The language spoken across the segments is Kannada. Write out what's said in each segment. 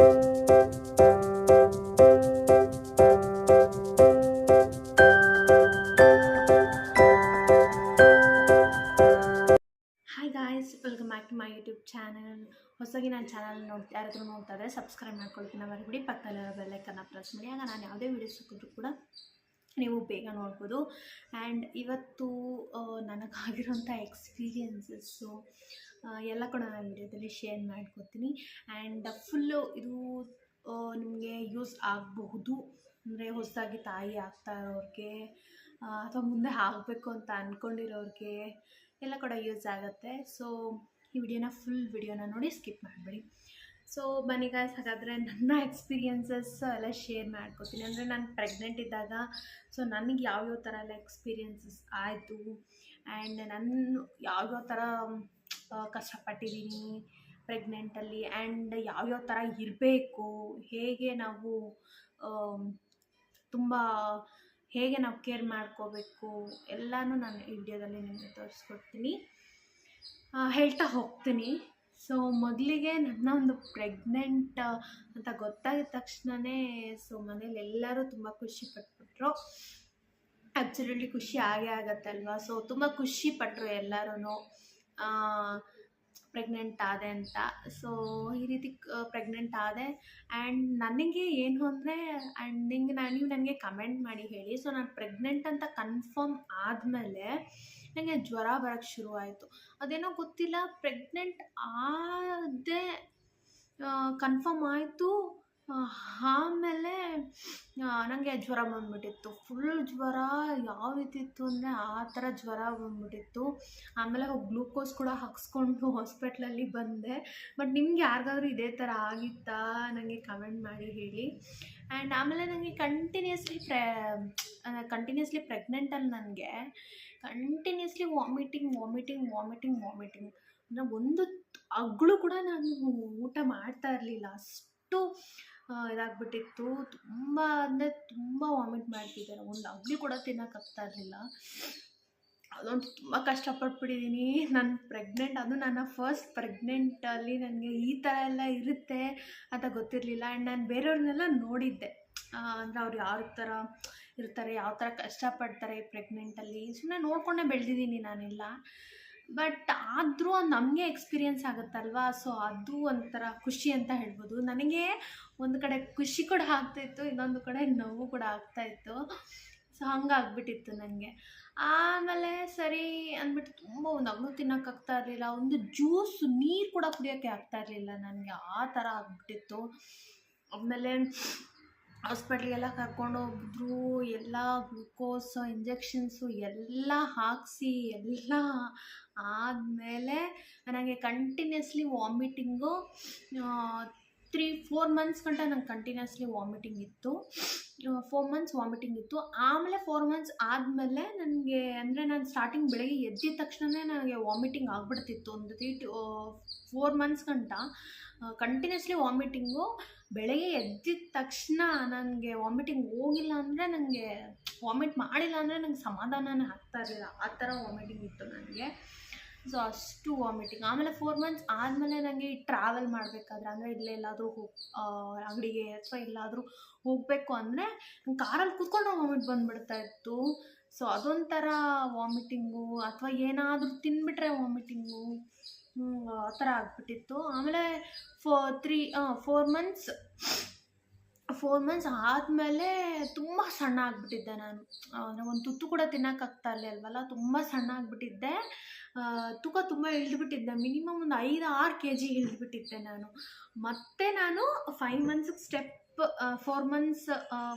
Hi guys, welcome back to my YouTube channel. ಹೊಸದಾಗಿ ನನ್ನ ಚಾನಲ್ ಯಾರಾದರೂ ನೋಡ್ತಾ ಇದ್ದರೆ ಸಬ್ಸ್ಕ್ರೈಬ್ ಮಾಡ್ಕೊಳ್ತೀನಿ. ಮರಿಬಿಡಿ ಪಕ್ಕದಲ್ಲಿರೋ ಬೆಲ್ಲೈಕನ್ನ ಪ್ರೆಸ್ ಮಾಡಿ. ಆಗ ನಾನು ಯಾವುದೇ ವೀಡಿಯೋಸ್ ಸಿಕ್ಕಿದ್ರು ಕೂಡ ನೀವು ಬೇಗ ನೋಡ್ಬೋದು. ಆ್ಯಂಡ್ ಇವತ್ತು ನನಗಾಗಿರೋಂಥ ಎಕ್ಸ್ಪೀರಿಯನ್ಸಸ್ಸು ಎಲ್ಲ ಕೂಡ ನಾನು ವೀಡಿಯೋದಲ್ಲಿ ಶೇರ್ ಮಾಡ್ಕೊತೀನಿ. ಆ್ಯಂಡ್ ಫುಲ್ಲು ಇದು ನಿಮಗೆ ಯೂಸ್ ಆಗಬಹುದು. ಅಂದರೆ ಹೊಸದಾಗಿ ತಾಯಿ ಆಗ್ತಾ ಇರೋರಿಗೆ ಅಥವಾ ಮುಂದೆ ಆಗಬೇಕು ಅಂತ ಅಂದ್ಕೊಂಡಿರೋರಿಗೆ ಎಲ್ಲ ಕೂಡ ಯೂಸ್ ಆಗುತ್ತೆ. ಸೊ ಈ ಫುಲ್ ವಿಡಿಯೋನ ನೋಡಿ ಸ್ಕಿಪ್ ಮಾಡಬೇಡಿ. ಸೊ ಬನ್ನಿ ಗಾಯ್ಸ್, ಹಾಗಾದರೆ ನನ್ನ ಎಕ್ಸ್ಪೀರಿಯನ್ಸಸ್ ಎಲ್ಲ ಶೇರ್ ಮಾಡ್ಕೊತೀನಿ. ಅಂದರೆ ನಾನು ಪ್ರೆಗ್ನೆಂಟ್ ಇದ್ದಾಗ ಸೊ ನನಗೆ ಯಾವ್ಯಾವ ಥರ ಎಲ್ಲ ಎಕ್ಸ್ಪೀರಿಯನ್ಸಸ್ ಆಯಿತು ಆ್ಯಂಡ್ ನಾನು ಯಾವ್ಯಾವ ಥರ ಕಷ್ಟಪಟ್ಟಿದ್ದೀನಿ ಪ್ರೆಗ್ನೆಂಟಲ್ಲಿ, ಆ್ಯಂಡ್ ಯಾವ್ಯಾವ ಥರ ಇರಬೇಕು, ಹೇಗೆ ನಾವು ತುಂಬ ಹೇಗೆ ನಾವು ಕೇರ್ ಮಾಡ್ಕೋಬೇಕು ಎಲ್ಲನೂ ನಾನು ಈ ವಿಡಿಯೋದಲ್ಲಿ ನಿಮಗೆ ತೋರಿಸ್ಕೊಡ್ತೀನಿ, ಹೇಳ್ತಾ ಹೋಗ್ತೀನಿ. ಸೊ ಮೊದಲಿಗೆ ನನ್ನ ಒಂದು ಪ್ರೆಗ್ನೆಂಟ್ ಅಂತ ಗೊತ್ತಾಗಿದ ತಕ್ಷಣವೇ ಸೊ ಮನೇಲಿ ಎಲ್ಲರೂ ತುಂಬ ಖುಷಿ ಪಟ್ಬಿಟ್ರು. ಆ್ಯಕ್ಚುಲಿ ಖುಷಿ ಆಗೇ ಆಗತ್ತಲ್ವ. ಸೊ ತುಂಬ ಖುಷಿ ಪಟ್ಟರು ಎಲ್ಲರೂ ಪ್ರೆಗ್ನೆಂಟ್ ಆದೆ ಅಂತ. ಸೊ ಈ ರೀತಿ ಪ್ರೆಗ್ನೆಂಟ್ ಆದೆ. ಆ್ಯಂಡ್ ನನಗೆ ಏನು ಅಂದರೆ, ಆ್ಯಂಡ್ ನೀವು ನನಗೆ ಕಮೆಂಟ್ ಮಾಡಿ ಹೇಳಿ. ಸೊ ನಾನು ಪ್ರೆಗ್ನೆಂಟ್ ಅಂತ ಕನ್ಫರ್ಮ್ ಆದಮೇಲೆ ನನಗೆ ಜ್ವರ ಬರೋಕ್ಕೆ ಶುರುವಾಯಿತು. ಅದೇನೋ ಗೊತ್ತಿಲ್ಲ, ಪ್ರೆಗ್ನೆಂಟ್ ಆದೇ ಕನ್ಫರ್ಮ್ ಆಯಿತು. ಆಮೇಲೆ ನನಗೆ ಜ್ವರ ಬಂದ್ಬಿಟ್ಟಿತ್ತು. ಫುಲ್ ಜ್ವರ ಯಾವ ರೀತಿ ಇತ್ತು ಅಂದರೆ ಆ ಥರ ಜ್ವರ ಬಂದ್ಬಿಟ್ಟಿತ್ತು. ಆಮೇಲೆ ಹೋಗಿ ಗ್ಲೂಕೋಸ್ ಕೂಡ ಹಾಕ್ಸ್ಕೊಂಡು ಹಾಸ್ಪಿಟ್ಲಲ್ಲಿ ಬಂದೆ. ಬಟ್ ನಿಮ್ಗೆ ಯಾರಿಗಾದ್ರೂ ಇದೇ ಥರ ಆಗಿತ್ತಾ ನನಗೆ ಕಮೆಂಟ್ ಮಾಡಿ ಹೇಳಿ. ಆ್ಯಂಡ್ ಆಮೇಲೆ ನನಗೆ ಕಂಟಿನ್ಯೂಸ್ಲಿ ಪ್ರೆಗ್ನೆಂಟಲ್ಲಿ ನನಗೆ ಕಂಟಿನ್ಯೂಸ್ಲಿ ವಾಮಿಟಿಂಗ್ ಅಂದರೆ ಒಂದು ಅಗಳು ಕೂಡ ನಾನು ಊಟ ಮಾಡ್ತಾ ಇರಲಿಲ್ಲ. ಅಷ್ಟು ಇದಾಗ್ಬಿಟ್ಟಿತ್ತು. ತುಂಬ ಅಂದರೆ ತುಂಬ ವಾಮಿಟ್ ಮಾಡ್ತಿದ್ದಾರೆ. ಒಂದು ಅಗಳು ಕೂಡ ತಿನ್ನೋಕ್ಕಾಗ್ತಾ ಇರಲಿಲ್ಲ. ಅದೊಂದು ತುಂಬ ಕಷ್ಟಪಟ್ಬಿಟ್ಟಿದ್ದೀನಿ. ನಾನು ಪ್ರೆಗ್ನೆಂಟ್, ಅದು ನನ್ನ ಫಸ್ಟ್ ಪ್ರೆಗ್ನೆಂಟಲ್ಲಿ ನನಗೆ ಈ ಥರ ಎಲ್ಲ ಇರುತ್ತೆ ಅಂತ ಗೊತ್ತಿರಲಿಲ್ಲ. ಆ್ಯಂಡ್ ನಾನು ಬೇರೆಯವ್ರನ್ನೆಲ್ಲ ನೋಡಿದ್ದೆ, ಅಂದರೆ ಅವ್ರು ಯಾವ ಥರ ಇರ್ತಾರೆ, ಯಾವ ಥರ ಕಷ್ಟಪಡ್ತಾರೆ ಈ ಪ್ರೆಗ್ನೆಂಟಲ್ಲಿ. ಸುಮ್ಮನೆ ನೋಡಿಕೊಂಡೇ ಬೆಳೆದಿದ್ದೀನಿ ನಾನೆಲ್ಲ. ಬಟ್ ಆದರೂ ನಮಗೆ ಎಕ್ಸ್ಪೀರಿಯೆನ್ಸ್ ಆಗುತ್ತಲ್ವಾ. ಸೊ ಅದು ಒಂಥರ ಖುಷಿ ಅಂತ ಹೇಳ್ಬೋದು. ನನಗೆ ಒಂದು ಕಡೆ ಖುಷಿ ಕೂಡ ಆಗ್ತಾಯಿತ್ತು, ಇನ್ನೊಂದು ಕಡೆ ನೋವು ಕೂಡ ಆಗ್ತಾಯಿತ್ತು. ಸೊ ಹಂಗಾಗ್ಬಿಟ್ಟಿತ್ತು ನನಗೆ. ಆಮೇಲೆ ಸರಿ ಅಂದ್ಬಿಟ್ಟು ತುಂಬ ಒಂದು ಹಣ್ಣು ತಿನ್ನೋಕ್ಕಾಗ್ತಾ ಇರಲಿಲ್ಲ, ಒಂದು ಜ್ಯೂಸ್ ನೀರು ಕೂಡ ಕುಡಿಯೋಕ್ಕೆ ಆಗ್ತಾ ಇರಲಿಲ್ಲ ನನಗೆ. ಆ ಥರ ಆಗ್ಬಿಟ್ಟಿತ್ತು. ಆಮೇಲೆ ಹಾಸ್ಪಿಟ್ಲಿಗೆಲ್ಲ ಕರ್ಕೊಂಡೋಗಿದ್ರು. ಎಲ್ಲ ಗ್ಲೂಕೋಸ್ ಇಂಜೆಕ್ಷನ್ಸು ಎಲ್ಲ ಹಾಕಿಸಿ ಎಲ್ಲ ಆದಮೇಲೆ ನನಗೆ ಕಂಟಿನ್ಯೂಸ್ಲಿ ವಾಮಿಟಿಂಗು 3-4 ಮಂತ್ಸ್ ಗಂಟ ನಂಗೆ ಕಂಟಿನ್ಯೂಸ್ಲಿ ವಾಮಿಟಿಂಗ್ ಇತ್ತು. 4 ಮಂತ್ಸ್ ವಾಮಿಟಿಂಗ್ ಇತ್ತು. ಆಮೇಲೆ 4 ಮಂತ್ಸ್ ಆದಮೇಲೆ ನನಗೆ, ಅಂದರೆ ನಾನು ಸ್ಟಾರ್ಟಿಂಗ್ ಬೆಳಗ್ಗೆ ಎದ್ದಿದ ತಕ್ಷಣವೇ ನನಗೆ ವಾಮಿಟಿಂಗ್ ಆಗಿಬಿಡ್ತಿತ್ತು. ಒಂದು 4 ಮಂತ್ಸ್ ಗಂಟ ಕಂಟಿನ್ಯೂಸ್ಲಿ ವಾಮಿಟಿಂಗು. ಬೆಳಗ್ಗೆ ಎದ್ದಿದ ತಕ್ಷಣ ನನಗೆ ವಾಮಿಟಿಂಗ್ ಹೋಗಿಲ್ಲ ಅಂದರೆ, ನನಗೆ ವಾಮಿಟ್ ಮಾಡಿಲ್ಲ ಅಂದರೆ ನನಗೆ ಸಮಾಧಾನನೇ ಆಗ್ತಾ ಇರಲಿಲ್ಲ. ಆ ಥರ ವಾಮಿಟಿಂಗ್ ಇತ್ತು ನನಗೆ. ಸೊ ಅಷ್ಟು ವಾಮಿಟಿಂಗ್. ಆಮೇಲೆ 4 ಮಂತ್ಸ್ ಆದಮೇಲೆ ನನಗೆ ಟ್ರಾವೆಲ್ ಮಾಡಬೇಕಾದ್ರೆ, ಅಂದರೆ ಇಲ್ಲೆಲ್ಲಾದರೂ ಅಂಗಡಿಗೆ ಅಥವಾ ಎಲ್ಲಾದರೂ ಹೋಗಬೇಕು ಅಂದರೆ ಕಾರಲ್ಲಿ ಕೂತ್ಕೊಂಡು ವಾಮಿಟ್ ಬಂದುಬಿಡ್ತಾಯಿತ್ತು. ಸೊ ಅದೊಂಥರ ವಾಮಿಟಿಂಗು. ಅಥವಾ ಏನಾದರೂ ತಿಂದುಬಿಟ್ರೆ ವಾಮಿಟಿಂಗು, ಆ ಥರ ಆಗ್ಬಿಟ್ಟಿತ್ತು. ಆಮೇಲೆ 4 ಮಂತ್ಸ್ ಆದಮೇಲೆ ತುಂಬ ಸಣ್ಣ ಆಗಿಬಿಟ್ಟಿದ್ದೆ ನಾನು. ಅಂದರೆ ಒಂದು ತುತ್ತು ಕೂಡ ತಿನ್ನೋಕ್ಕಾಗ್ತಾ ಇರಲಿಲ್ವಲ್ಲ, ತುಂಬ ಸಣ್ಣ ಆಗಿಬಿಟ್ಟಿದ್ದೆ. ತೂಕ ತುಂಬ ಇಳಿದ್ಬಿಟ್ಟಿದ್ದೆ. ಮಿನಿಮಮ್ ಒಂದು 5-6 kg ಇಳಿದ್ಬಿಟ್ಟಿದ್ದೆ ನಾನು. ಮತ್ತು ನಾನು 5 ಮಂತ್ಸಿಗೆ 4 ಮಂತ್ಸ್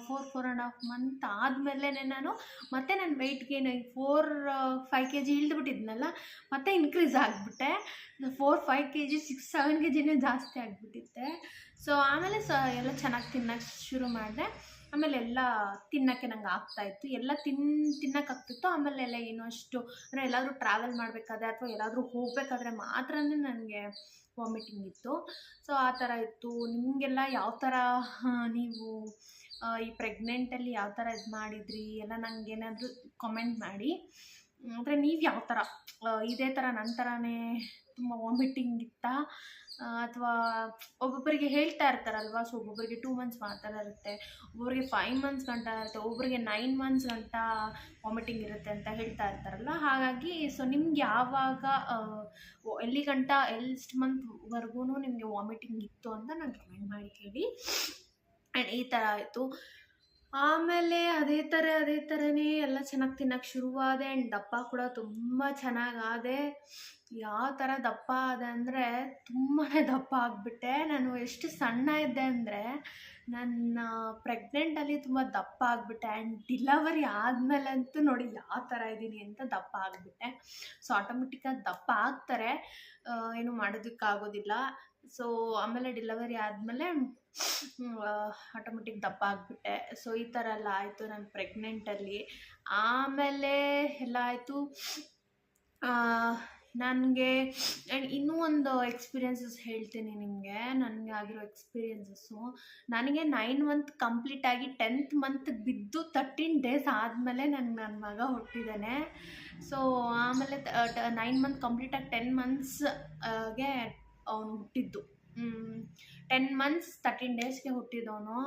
4.5 ಮಂತ್ ಆದಮೇಲೆ ನಾನು ವೆಯ್ಟ್ ಗೇನ್ 4-5 kg ಇಳಿದ್ಬಿಟ್ಟಿದ್ನಲ್ಲ, ಮತ್ತೆ ಇನ್ಕ್ರೀಸ್ ಆಗಿಬಿಟ್ಟೆ. 4-5 kg 6-7 kgನೇ ಜಾಸ್ತಿ ಆಗಿಬಿಟ್ಟಿದ್ದೆ. ಸೊ ಆಮೇಲೆ ಎಲ್ಲ ಚೆನ್ನಾಗಿ ತಿನ್ನೋಕ್ಕೆ ಶುರು ಮಾಡಿದೆ. ಆಮೇಲೆ ಎಲ್ಲ ತಿನ್ನೋಕ್ಕೆ ನಂಗೆ ಆಗ್ತಾಯಿತ್ತು, ಎಲ್ಲ ತಿನ್ನೋಕ್ಕಾಗ್ತಿತ್ತು. ಆಮೇಲೆ ಎಲ್ಲ ಏನೋ ಅಷ್ಟು, ಅಂದರೆ ಎಲ್ಲಾದರೂ ಟ್ರಾವೆಲ್ ಮಾಡಬೇಕಾದ್ರೆ ಅಥವಾ ಎಲ್ಲಾದರೂ ಹೋಗಬೇಕಾದ್ರೆ ಮಾತ್ರ ನನಗೆ ವಾಮಿಟಿಂಗ್ ಇತ್ತು. ಸೊ ಆ ಥರ ಇತ್ತು. ನಿಮಗೆಲ್ಲ ಯಾವ ಥರ ನೀವು ಈ ಪ್ರೆಗ್ನೆಂಟಲ್ಲಿ ಯಾವ ಥರ ಇದು ಮಾಡಿದ್ರಿ ಎಲ್ಲ ನನಗೇನಾದರೂ ಕಮೆಂಟ್ ಮಾಡಿ. ಅಂದರೆ ನೀವು ಯಾವ ಥರ ಇದೇ ಥರ ನನ್ನ ಥರನೇ ತುಂಬ ವಾಮಿಟಿಂಗ್ ಇತ್ತಾ ಅಥವಾ ಒಬ್ಬೊಬ್ಬರಿಗೆ ಹೇಳ್ತಾ ಇರ್ತಾರಲ್ವ. ಸೊ ಒಬ್ಬೊಬ್ಬರಿಗೆ 2 ಮಂತ್ಸ್ ಮಾತ್ರ ಇರುತ್ತೆ, ಒಬ್ಬೊಬ್ಬರಿಗೆ 5 ಮಂತ್ಸ್ ಗಂಟ ಇರುತ್ತೆ, ಒಬ್ಬೊಬ್ಬರಿಗೆ 9 ಮಂತ್ಸ್ ಗಂಟ ವಾಮಿಟಿಂಗ್ ಇರುತ್ತೆ ಅಂತ ಹೇಳ್ತಾ ಇರ್ತಾರಲ್ಲ. ಹಾಗಾಗಿ ಸೊ ನಿಮ್ಗೆ ಯಾವಾಗ ಎಲ್ಲಿ ಗಂಟ ಎಷ್ಟು ಮಂತ್ವರೆಗೂ ನಿಮಗೆ ವಾಮಿಟಿಂಗ್ ಇತ್ತು ಅಂತ ನಾನು ಕಮೆಂಟ್ ಮಾಡಿ ಹೇಳಿ. ಆ್ಯಂಡ್ ಈ ಥರ ಆಯಿತು. ಆಮೇಲೆ ಅದೇ ಥರನೇ ಎಲ್ಲ ಚೆನ್ನಾಗಿ ತಿನ್ನೋಕ್ಕೆ ಶುರುವಾದೆ. ಆ್ಯಂಡ್ ದಪ್ಪ ಕೂಡ ತುಂಬ ಚೆನ್ನಾಗಾದೆ. ಯಾವ ಥರ ದಪ್ಪ ಆದೆ ಅಂದರೆ ತುಂಬಾ ದಪ್ಪ ಆಗಿಬಿಟ್ಟೆ. ನಾನು ಎಷ್ಟು ಸಣ್ಣ ಇದ್ದೆ ಅಂದರೆ ನನ್ನ ಪ್ರೆಗ್ನೆಂಟಲ್ಲಿ ತುಂಬ ದಪ್ಪ ಆಗಿಬಿಟ್ಟೆ. ಆ್ಯಂಡ್ ಡಿಲವರಿ ಆದಮೇಲಂತೂ ನೋಡಿ ಯಾವ ಥರ ಇದ್ದೀನಿ ಅಂತ ದಪ್ಪ ಆಗಿಬಿಟ್ಟೆ. ಸೊ ಆಟೋಮೆಟಿಕ್ಕಾಗಿ ದಪ್ಪ ಆಗ್ತಾರೆ, ಏನು ಮಾಡೋದಕ್ಕಾಗೋದಿಲ್ಲ. ಸೊ ಆಮೇಲೆ ಡಿಲವರಿ ಆದಮೇಲೆ ಆಟೋಮೆಟಿಕ್ ದಪ್ಪ ಆಗಿಬಿಟ್ಟೆ. ಸೊ ಈ ಥರ ಎಲ್ಲ ಆಯಿತು ನಾನು ಪ್ರೆಗ್ನೆಂಟಲ್ಲಿ. ಆಮೇಲೆ ಎಲ್ಲ ಆಯಿತು. ನನಗೆ ಆ್ಯಂಡ್ ಇನ್ನೂ ಒಂದು ಎಕ್ಸ್ಪೀರಿಯನ್ಸಸ್ ಹೇಳ್ತೀನಿ ನಿಮಗೆ, ನನಗೆ ಆಗಿರೋ ಎಕ್ಸ್ಪೀರಿಯನ್ಸಸ್ಸು. ನನಗೆ 9 ಮಂತ್ ಕಂಪ್ಲೀಟಾಗಿ 10th ಮಂತ್ಗೆ ಬಿದ್ದು 13 ಡೇಸ್ ಆದಮೇಲೆ ನನ್ನ ಮಗ ಹುಟ್ಟಿದ್ದಾನೆ. ಸೊ ಆಮೇಲೆ 9 ಮಂತ್ ಕಂಪ್ಲೀಟಾಗಿ 10 ಮಂತ್ಸ್ಗೆ ಅವನು ಹುಟ್ಟಿದ್ದು. 10 ಮಂತ್ಸ್ 13 ಡೇಸ್ಗೆ ಹುಟ್ಟಿದವನು.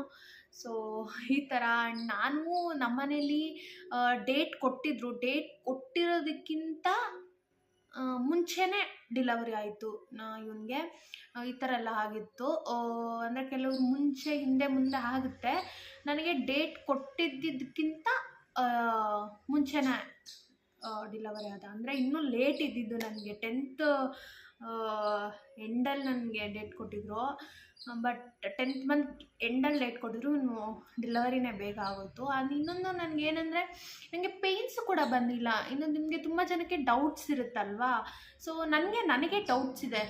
ಸೊ ಈ ಥರ ನಾನು ನಮ್ಮನೇಲಿ ಡೇಟ್ ಕೊಟ್ಟಿರೋದಕ್ಕಿಂತ ಮುಂಚೆನೇ ಡಿಲವರಿ ಆಯಿತು ಇವನಿಗೆ. ಈ ಥರ ಎಲ್ಲ ಆಗಿತ್ತು. ಅಂದರೆ ಕೆಲವರು ಹಿಂದೆ ಮುಂದೆ ಆಗುತ್ತೆ. ನನಗೆ ಡೇಟ್ ಕೊಟ್ಟಿದ್ದಕ್ಕಿಂತ ಮುಂಚೆನೇ ಡಿಲವರಿ ಆದ. ಅಂದರೆ ಇನ್ನೂ ಲೇಟ್ ಇದ್ದಿದ್ದು ನನಗೆ. 10th ಎಂಡಲ್ಲಿ ನನಗೆ ಡೇಟ್ ಕೊಟ್ಟಿದ್ರು. ಬಟ್ 10th ಮಂತ್ ಎಂಡಲ್ಲಿ ಡೇಟ್ ಕೊಟ್ಟಿದ್ರು, ಡಿಲವರಿನೇ ಬೇಗ ಆಗೋಯ್ತು. ಅದು ಇನ್ನೊಂದು ನನಗೇನೆಂದರೆ ನನಗೆ ಪೇಯ್ನ್ಸು ಕೂಡ ಬಂದಿಲ್ಲ. ಇನ್ನು ನಿಮಗೆ ತುಂಬ ಜನಕ್ಕೆ ಡೌಟ್ಸ್ ಇರುತ್ತಲ್ವಾ. ಸೊ ನನಗೆ ಡೌಟ್ಸ್ ಇದೆ.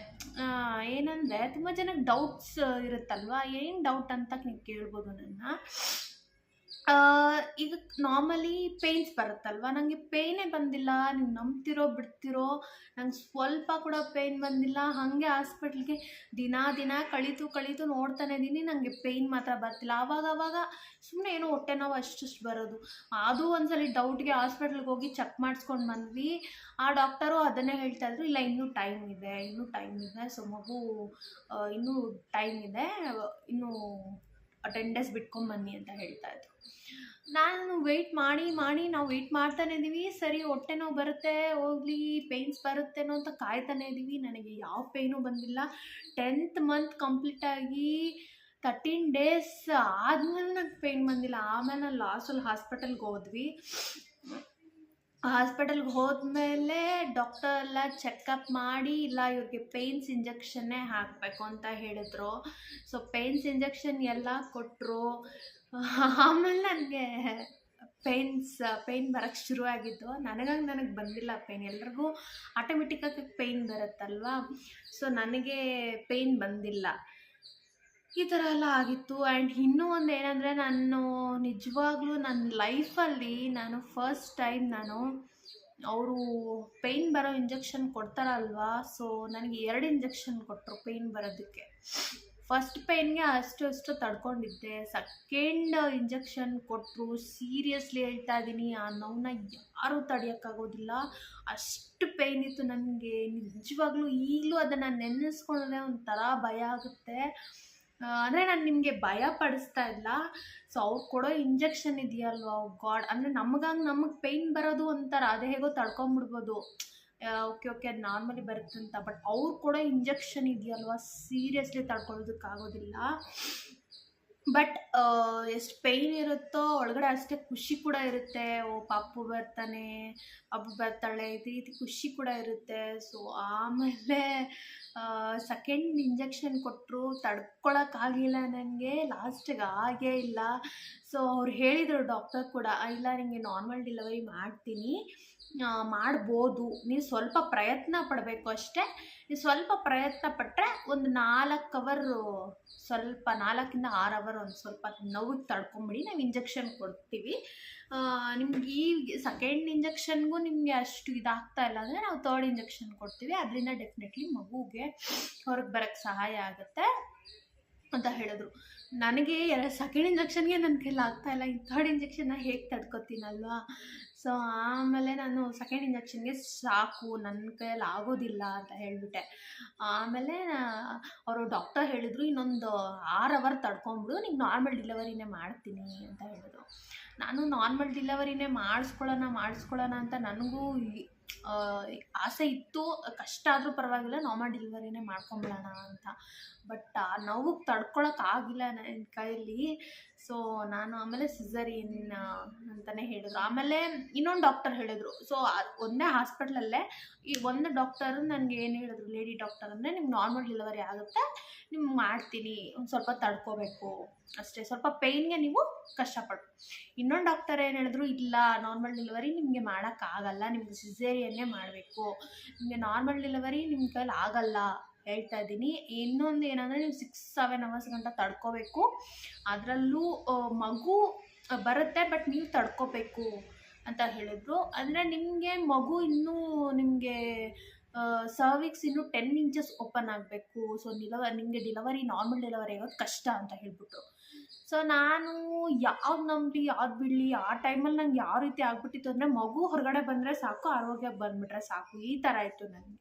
ಏನಂದರೆ ತುಂಬ ಜನಕ್ಕೆ ಡೌಟ್ಸ್ ಇರುತ್ತಲ್ವಾ. ಏನು ಡೌಟ್ ಅಂತ ನೀವು ಕೇಳ್ಬೋದು ನನ್ನ. ಈಗ ನಾರ್ಮಲಿ ಪೇಯ್ನ್ಸ್ ಬರುತ್ತಲ್ವ, ನನಗೆ ಪೇಯ್ನೇ ಬಂದಿಲ್ಲ. ನೀವು ನಂಬ್ತಿರೋ ಬಿಡ್ತಿರೋ, ನಂಗೆ ಸ್ವಲ್ಪ ಕೂಡ ಪೇಯ್ನ್ ಬಂದಿಲ್ಲ. ಹಾಗೆ ಹಾಸ್ಪಿಟ್ಲಿಗೆ ದಿನ ಕಳೀತು ನೋಡ್ತಾನೆ ಇದ್ದೀನಿ, ನನಗೆ ಪೇಯ್ನ್ ಮಾತ್ರ ಬರ್ತಿಲ್ಲ. ಆವಾಗ ಸುಮ್ಮನೆ ಏನೋ ಹೊಟ್ಟೆ ನೋವು ಅಷ್ಟು ಬರೋದು. ಅದು ಒಂದ್ಸಲಿ ಡೌಟ್ಗೆ ಹಾಸ್ಪಿಟ್ಲಿಗೆ ಹೋಗಿ ಚೆಕ್ ಮಾಡಿಸ್ಕೊಂಡು ಬಂದ್ವಿ. ಆ ಡಾಕ್ಟರು ಅದನ್ನೇ ಹೇಳ್ತಾಯಿದ್ರು, ಇಲ್ಲ ಇನ್ನೂ ಟೈಮ್ ಇದೆ. ಸೊ ಮಗು ಇನ್ನೂ ಟೈಮ್ ಇದೆ, ಇನ್ನೂ 10 ಡೇಸ್ ಬಿಟ್ಕೊಂಡ್ಬನ್ನಿ ಅಂತ ಹೇಳ್ತಾಯಿದ್ರು. ನಾನು ವೆಯ್ಟ್ ಮಾಡಿ ನಾವು ವೆಯ್ಟ್ ಮಾಡ್ತಾನೆ ಇದ್ದೀವಿ. ಸರಿ ಹೊಟ್ಟೆ ನೋವು ಬರುತ್ತೆ, ಹೋಗ್ಲಿ ಪೇಯ್ನ್ಸ್ ಬರುತ್ತೇನೋ ಅಂತ ಕಾಯ್ತಾನೆ ಇದ್ದೀವಿ. ನನಗೆ ಯಾವ ಪೇಯ್ನೂ ಬಂದಿಲ್ಲ. 10th ಮಂತ್ ಕಂಪ್ಲೀಟಾಗಿ 13 ಡೇಸ್ ಆದಮೇಲೆ ನಂಗೆ ಪೇಯ್ನ್ ಬಂದಿಲ್ಲ. ಆಮೇಲೆ ನಾನು ಲಾಸ್ಟಲ್ಲಿ ಹಾಸ್ಪಿಟಲ್ಗೆ ಹೋದ್ವಿ. ಹಾಸ್ಪಿಟಲ್ಗೆ ಹೋದ್ಮೇಲೆ ಡಾಕ್ಟರ್ ಎಲ್ಲ ಚೆಕಪ್ ಮಾಡಿ, ಇಲ್ಲ ಇವ್ರಿಗೆ ಪೇಯ್ನ್ಸ್ ಇಂಜೆಕ್ಷನ್ನೇ ಹಾಕಬೇಕು ಅಂತ ಹೇಳಿದ್ರು. ಸೊ ಪೇಯ್ನ್ಸ್ ಇಂಜೆಕ್ಷನ್ ಎಲ್ಲ ಕೊಟ್ಟರು. ಆಮೇಲೆ ನನಗೆ ಪೇಯ್ನ್ ಬರೋಕ್ಕೆ ಶುರುವಾಗಿತ್ತು. ನನಗೆ ಬಂದಿಲ್ಲ ಪೇಯ್ನ್. ಎಲ್ರಿಗೂ ಆಟೋಮೆಟಿಕ್ಕಾಗಿ ಪೇಯ್ನ್ ಬರುತ್ತಲ್ವ. ಸೊ ನನಗೆ ಪೇಯ್ನ್ ಬಂದಿಲ್ಲ. ಈ ಥರ ಎಲ್ಲ ಆಗಿತ್ತು. ಆ್ಯಂಡ್ ಇನ್ನೂ ಒಂದು ಏನಂದರೆ, ನಾನು ನಿಜವಾಗ್ಲೂ ನನ್ನ ಲೈಫಲ್ಲಿ ಫಸ್ಟ್ ಟೈಮ್ ಅವರು ಪೇಯ್ನ್ ಬರೋ ಇಂಜೆಕ್ಷನ್ ಕೊಡ್ತಾರಲ್ವಾ. ಸೊ ನನಗೆ 2 ಇಂಜೆಕ್ಷನ್ ಕೊಟ್ಟರು ಪೇಯ್ನ್ ಬರೋದಕ್ಕೆ. ಫಸ್ಟ್ ಪೇಯ್ನ್ಗೆ ಅಷ್ಟು ತಡ್ಕೊಂಡಿದ್ದೆ. ಸೆಕೆಂಡ್ ಇಂಜೆಕ್ಷನ್ ಕೊಟ್ಟರು. ಸೀರಿಯಸ್ಲಿ ಹೇಳ್ತಾ ಇದ್ದೀನಿ, ಆ ನೋವನ್ನ ಯಾರೂ ತಡೆಯೋಕ್ಕಾಗೋದಿಲ್ಲ. ಅಷ್ಟು ಪೇಯ್ನ್ ಇತ್ತು ನನಗೆ. ನಿಜವಾಗ್ಲೂ ಈಗಲೂ ಅದನ್ನು ನೆನೆಸ್ಕೊಂಡ್ರೆ ಒಂಥರ ಭಯ ಆಗುತ್ತೆ. ಅಂದರೆ ನಾನು ನಿಮಗೆ ಭಯ ಪಡಿಸ್ತಾ ಇಲ್ಲ. ಸೊ ಅವ್ರು ಕೊಡೋ ಇಂಜೆಕ್ಷನ್ ಇದೆಯಲ್ವ, ಗಾಡ್, ಅಂದರೆ ನಮಗೆ ಪೇಯ್ನ್ ಬರೋದು ಒಂಥರ, ಅದು ಹೇಗೋ ತಡ್ಕೊಂಬಿಡ್ಬೋದು. ಓಕೆ ಅದು ನಾರ್ಮಲಿ ಬರುತ್ತೆ ಅಂತ. ಬಟ್ ಅವ್ರು ಕೊಡೋ ಇಂಜೆಕ್ಷನ್ ಇದೆಯಲ್ವ, ಸೀರಿಯಸ್ಲಿ ತಡ್ಕೊಳ್ಳೋದಕ್ಕಾಗೋದಿಲ್ಲ. ಬಟ್ ಎಷ್ಟು ಪೇಯ್ನ್ ಇರುತ್ತೋ ಒಳಗಡೆ ಅಷ್ಟೇ ಖುಷಿ ಕೂಡ ಇರುತ್ತೆ. ಪಾಪು ಬರ್ತಾಳೆ, ಈ ರೀತಿ ಖುಷಿ ಕೂಡ ಇರುತ್ತೆ. ಸೊ ಆಮೇಲೆ ಸೆಕೆಂಡ್ ಇಂಜೆಕ್ಷನ್ ಕೊಟ್ಟರು. ತಡ್ಕೊಳಕ್ಕಾಗಿಲ್ಲ ನನಗೆ, ಲಾಸ್ಟಿಗೆ ಆಗೇ ಇಲ್ಲ. ಸೊ ಅವ್ರು ಹೇಳಿದರು ಡಾಕ್ಟರ್ ಕೂಡ, ಇಲ್ಲ ನಿಮಗೆ ನಾರ್ಮಲ್ ಡೆಲಿವರಿ ಮಾಡ್ಬೋದು, ನೀವು ಸ್ವಲ್ಪ ಪ್ರಯತ್ನ ಪಡಬೇಕು ಅಷ್ಟೇ. ನೀವು ಸ್ವಲ್ಪ ಪ್ರಯತ್ನ ಪಟ್ಟರೆ ಒಂದು 4 ಅವರು, ಸ್ವಲ್ಪ 4 6 ಅವರ್ ಒಂದು ಸ್ವಲ್ಪ ನೋವಿಗೆ ತಡ್ಕೊಂಬಿಡಿ, ನಾವು ಇಂಜೆಕ್ಷನ್ ಕೊಡ್ತೀವಿ. ನಿಮ್ಗೆ ಈ ಸೆಕೆಂಡ್ ಇಂಜೆಕ್ಷನ್ಗೂ ನಿಮಗೆ ಅಷ್ಟು ಇದಾಗ್ತಾ ಇಲ್ಲ ಅಂದರೆ ನಾವು 3rd ಇಂಜೆಕ್ಷನ್ ಕೊಡ್ತೀವಿ. ಅದರಿಂದ ಡೆಫಿನೆಟ್ಲಿ ಮಗುಗೆ ಹೊರಗೆ ಬರೋಕ್ಕೆ ಸಹಾಯ ಆಗುತ್ತೆ. ಅಂತ ಹೇಳಿದ್ರು. ನನಗೆ ಸೆಕೆಂಡ್ ಇಂಜೆಕ್ಷನ್ಗೆ ನನ್ನ ಕೈಲಿ ಆಗ್ತಾಯಿಲ್ಲ, ಈ ಥರ್ಡ್ ಇಂಜೆಕ್ಷನ್ನ ಹೇಗೆ ತಡ್ಕೊತೀನಲ್ವಾ. ಸೊ ಆಮೇಲೆ ನಾನು ಸೆಕೆಂಡ್ ಇಂಜೆಕ್ಷನ್ಗೆ ಸಾಕು, ನನ್ನ ಕೈಯಲ್ಲಿ ಆಗೋದಿಲ್ಲ ಅಂತ ಹೇಳಿಬಿಟ್ಟೆ. ಆಮೇಲೆ ಅವರು ಡಾಕ್ಟರ್ ಹೇಳಿದರು, ಇನ್ನೊಂದು 6 ಅವರ್ ತಡ್ಕೊಂಬಿಡು, ನೀನು ನಾರ್ಮಲ್ ಡಿಲಿವರಿನೇ ಮಾಡ್ತೀನಿ ಅಂತ ಹೇಳಿದ್ರು. ನಾನು ನಾರ್ಮಲ್ ಡಿಲಿವರಿನೇ ಮಾಡಿಸ್ಕೊಳ್ಳೋಣ ಅಂತ ನನಗೂ ಆಸೆ ಇತ್ತು. ಕಷ್ಟ ಆದರೂ ಪರವಾಗಿಲ್ಲ, ನಾರ್ಮಲ್ ಡೆಲಿವರಿನೇ ಮಾಡ್ಕೊಂಬಿಡೋಣ ಅಂತ. ಬಟ್ ಆ ನೋವಿಗೆ ತಡ್ಕೊಳಕ್ಕಾಗಿಲ್ಲ ನನ್ನ ಕೈಯಲ್ಲಿ. ಸೊ ನಾನು ಆಮೇಲೆ ಸಿಸರಿಯನ್ ಅಂತಲೇ ಹೇಳಿದ್ರು. ಆಮೇಲೆ ಇನ್ನೊಂದು ಡಾಕ್ಟರ್ ಹೇಳಿದ್ರು. ಸೊ ಒಂದೇ ಹಾಸ್ಪಿಟ್ಲಲ್ಲೇ ಈ ಒಂದು ಡಾಕ್ಟರು ನನಗೆ ಏನು ಹೇಳಿದ್ರು, ಲೇಡಿ ಡಾಕ್ಟರ್ ಅಂದರೆ ನಿಮ್ಗೆ ನಾರ್ಮಲ್ ಡೆಲಿವರಿ ಆಗುತ್ತೆ, ನಿಮ್ಗೆ ಮಾಡ್ತೀನಿ, ಒಂದು ಸ್ವಲ್ಪ ತಡ್ಕೋಬೇಕು ಅಷ್ಟೇ, ಸ್ವಲ್ಪ ಪೇಯ್ನ್ಗೆ ನೀವು ಕಷ್ಟಪಡು. ಇನ್ನೊಂದು ಡಾಕ್ಟರ್ ಏನು ಹೇಳಿದ್ರು, ಇಲ್ಲ ನಾರ್ಮಲ್ ಡೆಲಿವರಿ ನಿಮಗೆ ಮಾಡೋಕ್ಕಾಗಲ್ಲ, ನಿಮ್ಗೆ ಸಿಸೇರಿಯನ್ನೇ ಮಾಡಬೇಕು, ನಿಮಗೆ ನಾರ್ಮಲ್ ಡೆಲಿವರಿ ನಿಮ್ಮ ಕೈಲಿ ಆಗಲ್ಲ ಹೇಳ್ತಾ ಇದ್ದೀನಿ. ಇನ್ನೊಂದು ಏನಂದರೆ ನೀವು 6-7 ಅವರ್ಸ್ ಗಂಟ ತಡ್ಕೋಬೇಕು, ಅದರಲ್ಲೂ ಮಗು ಬರುತ್ತೆ ಬಟ್ ನೀವು ತಡ್ಕೋಬೇಕು ಅಂತ ಹೇಳಿದ್ರು. ಅಂದರೆ ನಿಮಗೆ ಮಗು ಇನ್ನೂ ನಿಮಗೆ ಸರ್ವಿಕ್ಸ್ ಇನ್ನೂ 10 ಇಂಚಸ್ ಓಪನ್ ಆಗಬೇಕು. ಸೊ ನಿಮಗೆ ಡೆಲಿವರಿ ನಾರ್ಮಲ್ ಡೆಲಿವರಿ ಆಗೋದು ಕಷ್ಟ ಅಂತ ಹೇಳ್ಬಿಟ್ರು. ಸೊ ನಾನು ಯಾವ್ದು ನಂಬಿ ಯಾವ್ದು ಬಿಡಲಿ, ಆ ಟೈಮಲ್ಲಿ ನಂಗೆ ಯಾವ ರೀತಿ ಆಗ್ಬಿಟ್ಟಿತ್ತು ಅಂದರೆ, ಮಗು ಹೊರಗಡೆ ಬಂದರೆ ಸಾಕು, ಆರೋಗ್ಯ ಬಂದುಬಿಟ್ರೆ ಸಾಕು, ಈ ಥರ ಇತ್ತು ನನಗೆ.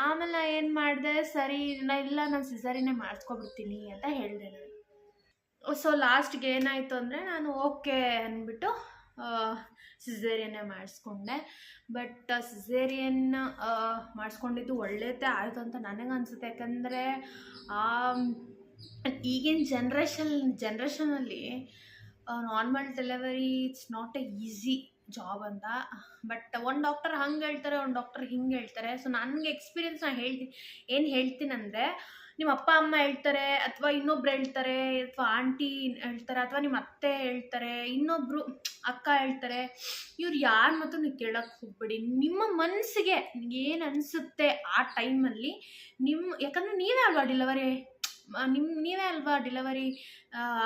ಆಮೇಲೆ ಏನು ಮಾಡಿದೆ, ಸರಿ ಇಲ್ಲ ನಾನು ಸಿಸರಿನೇ ಮಾಡಿಸ್ಕೊಬಿಡ್ತೀನಿ ಅಂತ ಹೇಳಿದೆ ನಾನು. ಸೊ ಲಾಸ್ಟ್ಗೆ ಏನಾಯಿತು ಅಂದರೆ, ನಾನು ಓಕೆ ಅಂದ್ಬಿಟ್ಟು ಸಿಸೇರಿಯನ್ನೇ ಮಾಡಿಸ್ಕೊಂಡೆ. ಬಟ್ ಸಿಸೇರಿಯನ್ ಮಾಡಿಸ್ಕೊಂಡಿದ್ದು ಒಳ್ಳೇದೇ ಆಯಿತು ಅಂತ ನನಗನ್ಸುತ್ತೆ. ಯಾಕಂದರೆ ಈಗಿನ ಜನ್ರೇಷನಲ್ಲಿ normal delivery it's not A easy job ಅಂತ. ಬಟ್ ಒಂದು ಡಾಕ್ಟರ್ ಹಂಗೆ ಹೇಳ್ತಾರೆ, ಒಂದು ಡಾಕ್ಟರ್ ಹಿಂಗೆ ಹೇಳ್ತಾರೆ. ಸೊ ನನಗೆ ಎಕ್ಸ್ಪೀರಿಯನ್ಸ್ ನಾನು ಏನು ಹೇಳ್ತೀನಂದರೆ, ನಿಮ್ಮ ಅಪ್ಪ ಅಮ್ಮ ಹೇಳ್ತಾರೆ, ಅಥವಾ ಇನ್ನೊಬ್ರು ಹೇಳ್ತಾರೆ, ಅಥವಾ ಆಂಟಿ ಹೇಳ್ತಾರೆ, ಅಥವಾ ನಿಮ್ಮ ಅತ್ತೆ ಹೇಳ್ತಾರೆ, ಇನ್ನೊಬ್ಬರು ಅಕ್ಕ ಹೇಳ್ತಾರೆ, ಇವ್ರು ಯಾರ ಮಾತು ನೀವು ಕೇಳೋಕ್ಕೆ ಹೋಗ್ಬೇಡಿ. ನಿಮ್ಮ ಮನಸ್ಸಿಗೆ ಏನು ಅನಿಸುತ್ತೆ ಆ ಟೈಮಲ್ಲಿ ಯಾಕಂದರೆ ನೀವೇ ಅಲ್ವಾ ಡೆಲಿವರಿ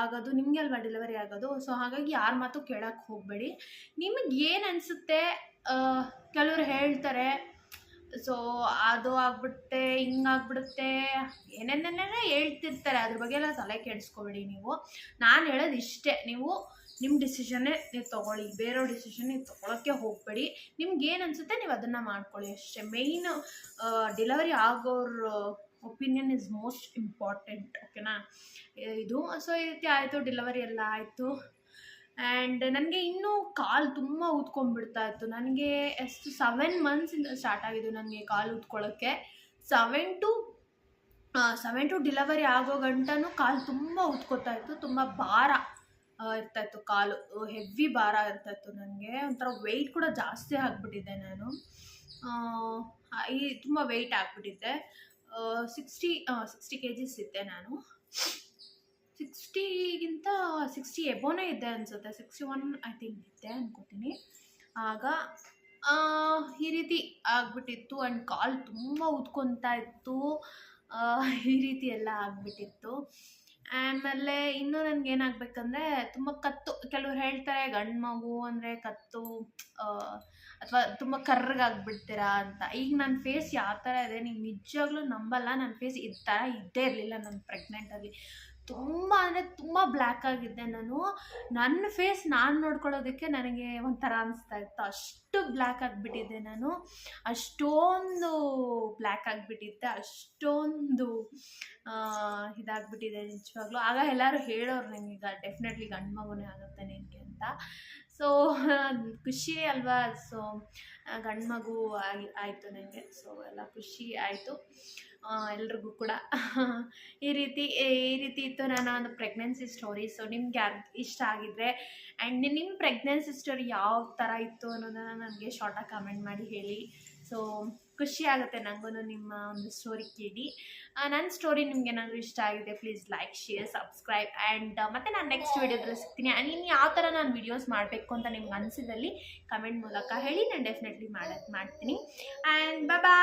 ಆಗೋದು, ನಿಮಗೆ ಅಲ್ವಾ ಡೆಲಿವರಿ ಆಗೋದು. ಸೊ ಹಾಗಾಗಿ ಯಾರ ಮಾತು ಕೇಳೋಕ್ಕೆ ಹೋಗಬೇಡಿ. ನಿಮಗೆ ಏನು ಅನಿಸುತ್ತೆ, ಕೆಲವರು ಹೇಳ್ತಾರೆ ಸೊ ಅದು ಆಗ್ಬಿಡುತ್ತೆ, ಹಿಂಗಾಗ್ಬಿಡುತ್ತೆ, ಏನೇನೇನೇ ಹೇಳ್ತಿರ್ತಾರೆ, ಅದ್ರ ಬಗ್ಗೆ ಎಲ್ಲ ತಲೆ ಕೆಡಿಸ್ಕೊಬೇಡಿ ನೀವು. ನಾನು ಹೇಳೋದು ಇಷ್ಟೇ, ನೀವು ನಿಮ್ಮ ಡಿಸಿಷನ್ನೇ ನೀವು ತೊಗೊಳ್ಳಿ, ಬೇರೆಯವ್ರ ಡಿಸಿಷನ್ ನೀವು ತೊಗೊಳಕ್ಕೆ ಹೋಗಬೇಡಿ. ನಿಮ್ಗೆ ಏನು ಅನಿಸುತ್ತೆ ನೀವು ಅದನ್ನು ಮಾಡ್ಕೊಳ್ಳಿ ಅಷ್ಟೇ. ಮೇಯ್ನ್ ಡೆಲಿವರಿ ಆಗೋರ ಒಪಿನಿಯನ್ ಇಸ್ ಮೋಸ್ಟ್ ಇಂಪಾರ್ಟೆಂಟ್, ಓಕೆನಾ ಇದು. ಸೊ ಈ ರೀತಿ ಆಯಿತು, ಡೆಲಿವರಿ ಎಲ್ಲ ಆಯಿತು. ಆ್ಯಂಡ್ ನನಗೆ ಇನ್ನೂ ಕಾಲು ತುಂಬ ಊದ್ಕೊಂಡ್ಬಿಡ್ತಾ ಇತ್ತು. ನನಗೆ ಎಷ್ಟು 7 ಮಂತ್ಸಿಂದ ಸ್ಟಾರ್ಟ್ ಆಗಿದ್ದು ನನಗೆ ಕಾಲು ಊದ್ಕೊಳ್ಳೋಕ್ಕೆ. 7 ಟು ಡೆಲಿವರಿ ಆಗೋ ಗಂಟನೂ ಕಾಲು ತುಂಬ ಊದ್ಕೊತಾ ಇತ್ತು. ತುಂಬ ಭಾರ ಇರ್ತಾಯಿತ್ತು, ಕಾಲು ಹೆವಿ ಭಾರ ಇರ್ತಾಯಿತ್ತು. ನನಗೆ ಒಂಥರ ವೆಯ್ಟ್ ಕೂಡ ಜಾಸ್ತಿ ಆಗಿಬಿಟ್ಟಿದ್ದೆ. ನಾನು ತುಂಬ ವೆಯ್ಟ್ ಆಗಿಬಿಟ್ಟಿದ್ದೆ. 60 kgs ಇದ್ದೆ ನಾನು. 60ಗಿಂತ 60 ಎಬೋನೇ ಇದ್ದೆ ಅನಿಸುತ್ತೆ, 61 ಐ ಥಿಂಕ್ ಇದ್ದೆ ಅನ್ಕೋತೀನಿ. ಆಗ ಈ ರೀತಿ ಆಗಿಬಿಟ್ಟಿತ್ತು. ಆ್ಯಂಡ್ ಕಾಲು ತುಂಬ ಊದ್ಕೊತಾ ಇತ್ತು, ಈ ರೀತಿ ಎಲ್ಲ ಆಗಿಬಿಟ್ಟಿತ್ತು. ಆಮೇಲೆ ಇನ್ನೂ ನನಗೇನಾಗಬೇಕಂದ್ರೆ ತುಂಬ ಕತ್ತು. ಕೆಲವ್ರು ಹೇಳ್ತಾರೆ ಗಂಡು ಮಗು ಅಂದರೆ ಕತ್ತು ಅಥವಾ ತುಂಬ ಕರ್ರಗಾಗ್ಬಿಡ್ತೀರಾ ಅಂತ. ಈಗ ನನ್ನ ಫೇಸ್ ಯಾವ ಥರ ಇದೆ ನೀವು ನಿಜವಾಗ್ಲೂ ನಂಬಲ್ಲ, ನನ್ನ ಫೇಸ್ ಈ ಥರ ಇದ್ದೇ ಇರಲಿಲ್ಲ. ನಾನು ಪ್ರೆಗ್ನೆಂಟಲ್ಲಿ ತುಂಬ ಅಂದರೆ ತುಂಬ ಬ್ಲ್ಯಾಕ್ ಆಗಿದ್ದೆ ನಾನು. ನನ್ನ ಫೇಸ್ ನಾನು ನೋಡ್ಕೊಳ್ಳೋದಕ್ಕೆ ನನಗೆ ಒಂಥರ ಅನಿಸ್ತಾ ಇತ್ತು, ಅಷ್ಟು ಬ್ಲ್ಯಾಕ್ ಆಗಿಬಿಟ್ಟಿದ್ದೆ ನಾನು. ಅಷ್ಟೊಂದು ಬ್ಲ್ಯಾಕ್ ಆಗಿಬಿಟ್ಟಿದ್ದೆ, ಅಷ್ಟೊಂದು ಇದಾಗ್ಬಿಟ್ಟಿದೆ ನಿಜವಾಗ್ಲೂ. ಆಗ ಎಲ್ಲರೂ ಹೇಳೋರು ನನಗೀಗ ಡೆಫಿನೆಟ್ಲಿ ಗಂಡು ಮಗುನೇ ಆಗುತ್ತೆ ನಿನಗೆ ಅಂತ. ಸೊ ಖುಷಿ ಅಲ್ವಾ. ಸೊ ಗಂಡು ಮಗು ಆಯಿತು ನನಗೆ. ಸೊ ಎಲ್ಲ ಖುಷಿ ಆಯಿತು ಎಲ್ರಿಗೂ ಕೂಡ. ಈ ರೀತಿ ಇತ್ತು ನನ್ನ ಒಂದು ಪ್ರೆಗ್ನೆನ್ಸಿ ಸ್ಟೋರಿ. ಸೊ ನಿಮ್ಗೆ ಇಷ್ಟ ಆಗಿದ್ರೆ ಆ್ಯಂಡ್ ನಿಮ್ಮ ಪ್ರೆಗ್ನೆನ್ಸಿ ಸ್ಟೋರಿ ಯಾವ ಥರ ಇತ್ತು ಅನ್ನೋದನ್ನು ನನಗೆ ಶಾರ್ಟಾಗಿ ಕಮೆಂಟ್ ಮಾಡಿ ಹೇಳಿ. ಸೊ ಖುಷಿ ಆಗುತ್ತೆ ನನಗೂ ನಿಮ್ಮ ಒಂದು ಸ್ಟೋರಿ ಕೇಳಿ. ನನ್ನ ಸ್ಟೋರಿ ನಿಮ್ಗೆ ಏನಾದರೂ ಇಷ್ಟ ಆಗಿದೆ please like, share, subscribe. And ಮತ್ತೆ ನಾನು ನೆಕ್ಸ್ಟ್ ವೀಡಿಯೋದಲ್ಲಿ ಸಿಗ್ತೀನಿ. ಆ್ಯಂಡ್ ಇನ್ನು ಯಾವ ಥರ ನಾನು ವೀಡಿಯೋಸ್ ಮಾಡಬೇಕು ಅಂತ ನಿಮ್ಗೆ ಅನಿಸಿದಲ್ಲಿ ಕಮೆಂಟ್ ಮೂಲಕ ಹೇಳಿ, ನಾನು ಡೆಫಿನೆಟ್ಲಿ ಮಾಡ್ತೀನಿ. ಆ್ಯಂಡ್ ಬಾಯ್.